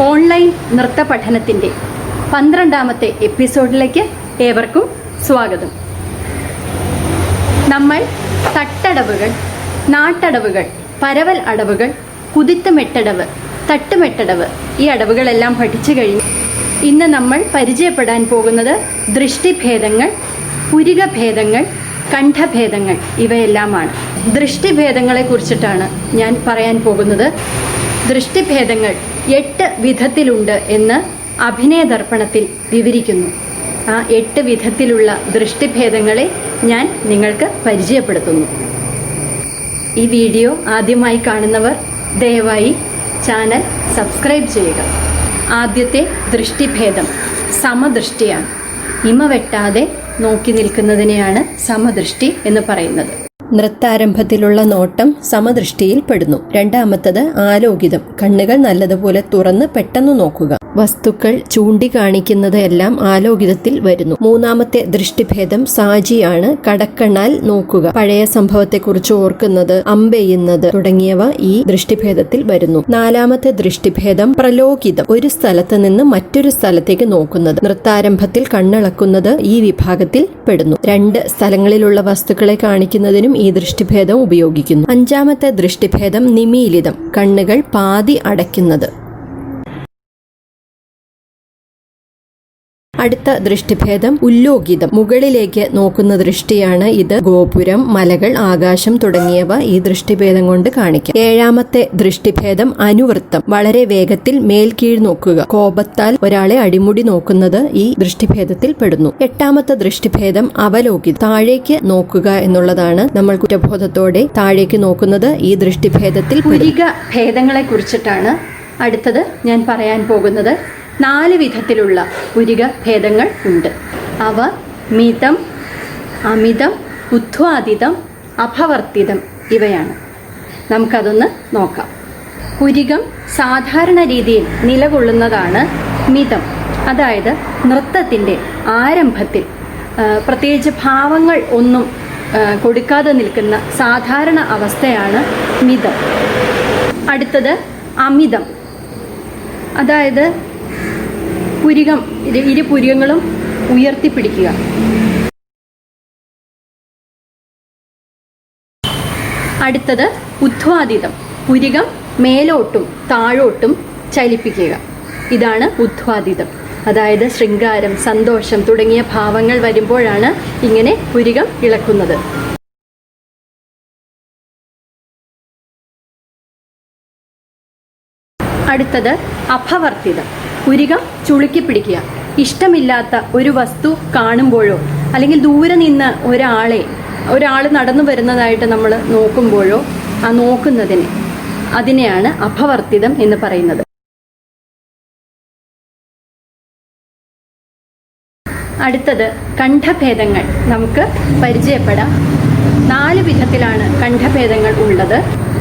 Online നൃത്ത പഠനത്തിൻ്റെ 12ാമത്തെ എപ്പിസോഡിലേക്ക് ഏവർക്കും സ്വാഗതം. നമ്മൾ തട്ടടവുകൾ, നാട്ടടവുകൾ, പരവൽ അടവുകൾ, കുതിത്തുമെട്ടടവ്, തട്ടുമെട്ടടവ് ഈ അടവുകളെല്ലാം പഠിച്ചു കഴിഞ്ഞു. ഇന്ന് നമ്മൾ പരിചയപ്പെടാൻ പോകുന്നത് ദൃഷ്ടിഭേദങ്ങൾ, പുരികഭേദങ്ങൾ, കണ്ഠഭേദങ്ങൾ ഇവയെല്ലാമാണ്. ദൃഷ്ടിഭേദങ്ങളെ കുറിച്ചിട്ടാണ് ഞാൻ പറയാൻ പോകുന്നത്. ദൃഷ്ടിഭേദങ്ങൾ 8 വിധത്തിലുണ്ട് എന്ന് അഭിനയദർപ്പണത്തിൽ വിവരിക്കുന്നു. ആ 8 വിധത്തിലുള്ള ദൃഷ്ടിഭേദങ്ങളെ ഞാൻ നിങ്ങൾക്ക് പരിചയപ്പെടുത്തുന്നു. ഈ വീഡിയോ ആദ്യമായി കാണുന്നവർ ദയവായി ചാനൽ സബ്സ്ക്രൈബ് ചെയ്യുക. ആദ്യത്തെ ദൃഷ്ടിഭേദം സമദൃഷ്ടിയാണ്. ഇമ വെട്ടാതെ നോക്കി നിൽക്കുന്നതിനെയാണ് സമദൃഷ്ടി എന്ന് പറയുന്നത്. നൃത്താരംഭത്തിലുള്ള നോട്ടം സമദൃഷ്ടിയിൽ പെടുന്നു. രണ്ടാമത്തത് ആലോകിതം. കണ്ണുകൾ നല്ലതുപോലെ തുറന്ന് പെട്ടെന്ന് നോക്കുക. വസ്തുക്കൾ ചൂണ്ടിക്കാണിക്കുന്നത് എല്ലാം ആലോകിതത്തിൽ വരുന്നു. മൂന്നാമത്തെ ദൃഷ്ടിഭേദം സാജിയാണ്. കടക്കണ്ണാൽ നോക്കുക. പഴയ സംഭവത്തെക്കുറിച്ച് ഓർക്കുന്നത്, അമ്പെയ്യുന്നത് തുടങ്ങിയവ ഈ ദൃഷ്ടിഭേദത്തിൽ വരുന്നു. നാലാമത്തെ ദൃഷ്ടിഭേദം പ്രലോകിതം. ഒരു സ്ഥലത്ത് നിന്ന് മറ്റൊരു സ്ഥലത്തേക്ക് നോക്കുന്നത്. നൃത്താരംഭത്തിൽ കണ്ണളക്കുന്നത് ഈ വിഭാഗത്തിൽ പെടുന്നു. 2 സ്ഥലങ്ങളിലുള്ള വസ്തുക്കളെ കാണിക്കുന്നതിനും ഈ ദൃഷ്ടിഭേദം ഉപയോഗിക്കുന്നു. അഞ്ചാമത്തെ ദൃഷ്ടിഭേദം നിമീലിതം. കണ്ണുകൾ പാതി അടയ്ക്കുന്നത്. അടുത്ത ദൃഷ്ടിഭേദം ഉല്ലോകിതം. മുകളിലേക്ക് നോക്കുന്ന ദൃഷ്ടിയാണ് ഇത്. ഗോപുരം, മലകൾ, ആകാശം തുടങ്ങിയവ ഈ ദൃഷ്ടിഭേദം കൊണ്ട് കാണിക്കാം. ഏഴാമത്തെ ദൃഷ്ടിഭേദം അനുവൃത്തം. വളരെ വേഗത്തിൽ മേൽകീഴ് നോക്കുക. കോപത്താൽ ഒരാളെ അടിമുടി നോക്കുന്നത് ഈ ദൃഷ്ടിഭേദത്തിൽ പെടുന്നു. എട്ടാമത്തെ ദൃഷ്ടിഭേദം അവലോകിതം. താഴേക്ക് നോക്കുക എന്നുള്ളതാണ്. നമ്മൾ കുറ്റബോധത്തോടെ താഴേക്ക് നോക്കുന്നത് ഈ ദൃഷ്ടിഭേദത്തിൽ. പുരിക ഭേദങ്ങളെ കുറിച്ചിട്ടാണ് അടുത്തത് ഞാൻ പറയാൻ പോകുന്നത്. 4 വിധത്തിലുള്ള പുരിക ഭേദങ്ങൾ ഉണ്ട്. അവ മിതം, അമിതം, ഉദ്ധ്വാദിതം, അപവർത്തിതം ഇവയാണ്. നമുക്കതൊന്ന് നോക്കാം. പുരികം സാധാരണ രീതിയിൽ നിലകൊള്ളുന്നതാണ് മിതം. അതായത് നൃത്തത്തിൻ്റെ ആരംഭത്തിൽ പ്രത്യേകിച്ച് ഭാവങ്ങൾ ഒന്നും കൊടുക്കാതെ നിൽക്കുന്ന സാധാരണ അവസ്ഥയാണ് മിതം. അടുത്തത് അമിതം. അതായത് പുരികം, ഇരു പുരികങ്ങളും ഉയർത്തിപ്പിടിക്കുക. അടുത്തത് ഉദ്ധ്വാദിതം. പുരികം മേലോട്ടും താഴോട്ടും ചലിപ്പിക്കുക. ഇതാണ് ഉദ്ധ്വാദിതം. അതായത് ശൃംഗാരം, സന്തോഷം തുടങ്ങിയ ഭാവങ്ങൾ വരുമ്പോഴാണ് ഇങ്ങനെ പുരികം ഇളക്കുന്നത്. അടുത്തത് അപവർത്തിതം. പുരികം ചുളുക്കി പിടിക്കുക. ഇഷ്ടമില്ലാത്ത ഒരു വസ്തു കാണുമ്പോഴോ അല്ലെങ്കിൽ ദൂരെ നിന്ന് ഒരാൾ നടന്നു വരുന്നതായിട്ട് നമ്മൾ നോക്കുമ്പോഴോ ആ അതിനെയാണ് അപവർത്തിതം എന്ന് പറയുന്നത്. അടുത്തത് കണ്ഠഭേദങ്ങൾ നമുക്ക് പരിചയപ്പെടാം. 4 വിധത്തിലാണ് കണ്ഠഭേദങ്ങൾ ഉള്ളത്.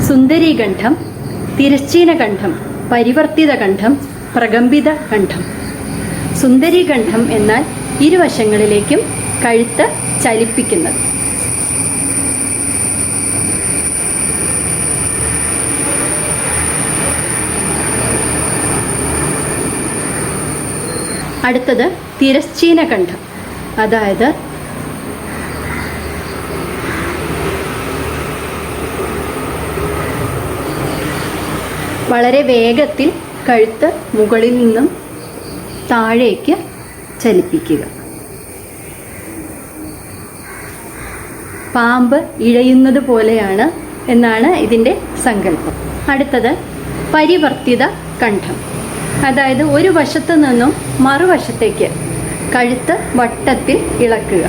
സുന്ദരീ കണ്ഠം, തിരശ്ചീന കണ്ഠം, പരിവർത്തിത കണ്ഠം, പ്രകമ്പിത കണ്ഠം. സുന്ദരീ കണ്ഠം എന്നാൽ ഇരുവശങ്ങളിലേക്കും കഴുത്ത് ചലിപ്പിക്കുന്നത്. അടുത്തത് തിരശ്ചീന കണ്ഠം. അതായത് വളരെ വേഗത്തിൽ കഴുത്ത് മുകളിൽ നിന്നും താഴേക്ക് ചലിപ്പിക്കുക. പാമ്പ് ഇഴയുന്നത് പോലെയാണ് എന്നാണ് ഇതിൻ്റെ സങ്കല്പം. അടുത്തത് പരിവർത്തിത കണ്ഠം. അതായത് ഒരു വശത്തു നിന്നും മറുവശത്തേക്ക് കഴുത്ത് വട്ടത്തിൽ ഇളക്കുക.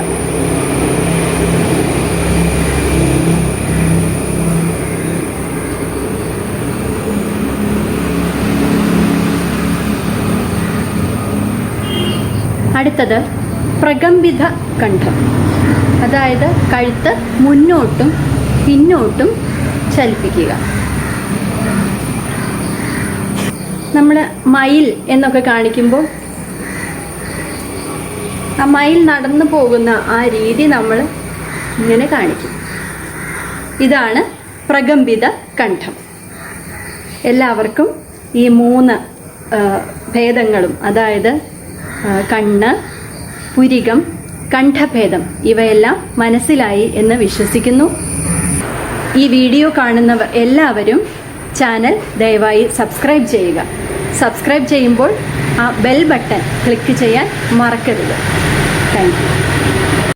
അടുത്തത് പ്രകമ്പിത കണ്ഠം. അതായത് കഴുത്ത് മുന്നോട്ടും പിന്നോട്ടും ചലിപ്പിക്കുക. നമ്മൾ മയിൽ എന്നൊക്കെ കാണിക്കുമ്പോൾ ആ മയിൽ നടന്നു പോകുന്ന ആ രീതി നമ്മൾ ഇങ്ങനെ കാണിക്കും. ഇതാണ് പ്രകമ്പിത കണ്ഠം. എല്ലാവർക്കും ഈ 3 ഭേദങ്ങളും, അതായത് കണ്ണ്, പുരികം, കണ്ഠഭേദം ഇവയെല്ലാം മനസ്സിലായി എന്ന് വിശ്വസിക്കുന്നു. ഈ വീഡിയോ കാണുന്നവർ എല്ലാവരും ചാനൽ ദയവായി സബ്സ്ക്രൈബ് ചെയ്യുക. സബ്സ്ക്രൈബ് ചെയ്യുമ്പോൾ ആ ബെൽ ബട്ടൺ ക്ലിക്ക് ചെയ്യാൻ മറക്കരുത്. Thank you.